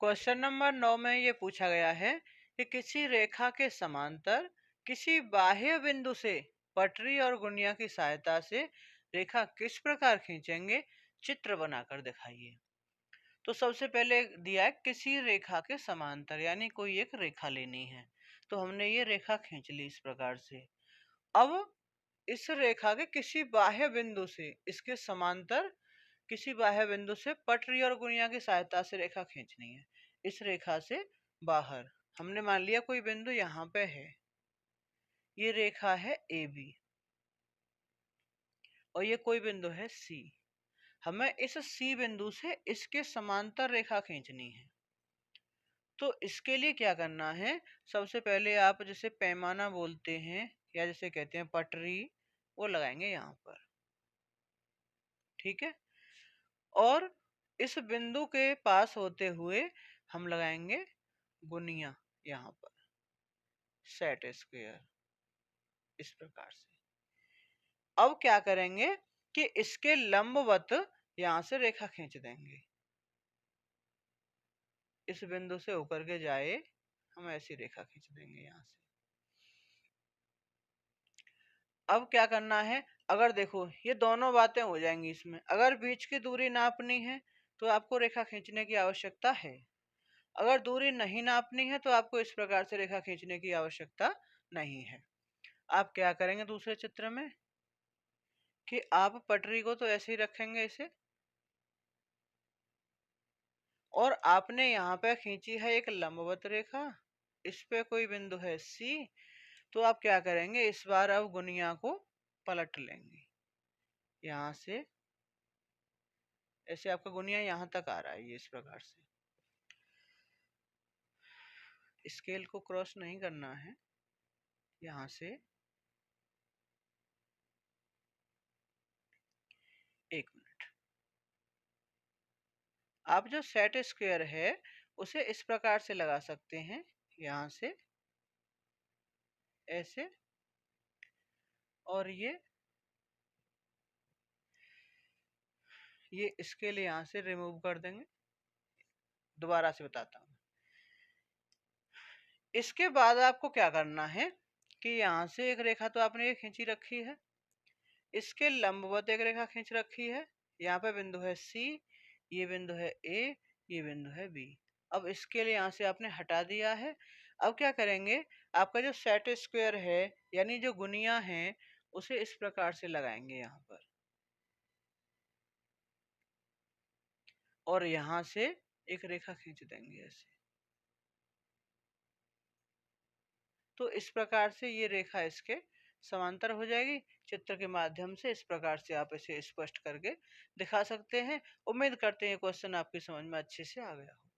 Question number 9 में ये पूछा गया है कि किसी रेखा के समांतर किसी बाह्य बिंदु से पटरी और गुनिया की सहायता से रेखा किस प्रकार खींचेंगे, चित्र बनाकर दिखाइए। तो सबसे पहले दिया है किसी रेखा के समांतर, यानी कोई एक रेखा लेनी है। तो हमने ये रेखा खींच ली इस प्रकार से। अब इस रेखा के किसी बाह्य बिंदु से इसके समांतर किसी बाह्य बिंदु से पटरी और गुनिया की सहायता से रेखा खींचनी है। इस रेखा से बाहर हमने मान लिया कोई बिंदु यहाँ पे है, ये रेखा है ए बी और ये कोई बिंदु है सी। हमें इस सी बिंदु से इसके समांतर रेखा खींचनी है। तो इसके लिए क्या करना है, सबसे पहले आप जिसे पैमाना बोलते हैं या जिसे कहते हैं पटरी, वो लगाएंगे यहाँ पर। ठीक है। और इस बिंदु के पास होते हुए हम लगाएंगे गुनिया यहाँ पर, सेट स्क्वायर, इस प्रकार से। अब क्या करेंगे कि इसके लंबवत यहां से रेखा खींच देंगे, इस बिंदु से होकर के जाए, हम ऐसी रेखा खींच देंगे यहां से। अब क्या करना है, अगर देखो ये दोनों बातें हो जाएंगी इसमें। अगर बीच की दूरी नापनी है तो आपको रेखा खींचने की आवश्यकता है, अगर दूरी नहीं नापनी है तो आपको इस प्रकार से रेखा खींचने की आवश्यकता नहीं है। आप क्या करेंगे दूसरे चित्र में कि आप पटरी को तो ऐसे ही रखेंगे इसे, और आपने यहाँ पे खींची है एक लंबवत रेखा, इस पे कोई बिंदु है सी। तो आप क्या करेंगे, इस बार अब गुनिया को पलट लेंगे यहाँ से, ऐसे आपका गुनिया यहाँ तक आ रहा है, ये इस प्रकार से। स्केल को क्रॉस नहीं करना है यहाँ से। एक मिनट, आप जो सेट स्क्वायर है उसे इस प्रकार से लगा सकते हैं, यहाँ से ऐसे, और ये स्केल यहाँ से रिमूव कर देंगे। दोबारा से बताता हूँ। इसके बाद आपको क्या करना है कि यहाँ से एक रेखा तो आपने ये खींची रखी है, इसके लंबवत एक रेखा खींच रखी है। यहाँ पे बिंदु है सी, ये बिंदु है ए, ये बिंदु है बी। अब इसके लिए यहाँ से आपने हटा दिया है। अब क्या करेंगे, आपका जो सेट स्क्वायर है यानी जो गुनिया है उसे इस प्रकार से लगाएंगे यहाँ पर, और यहाँ से एक रेखा खींच देंगे ऐसे। तो इस प्रकार से ये रेखा इसके समांतर हो जाएगी। चित्र के माध्यम से इस प्रकार से आप इसे स्पष्ट करके दिखा सकते हैं। उम्मीद करते हैं क्वेश्चन आपकी समझ में अच्छे से आ गया हो।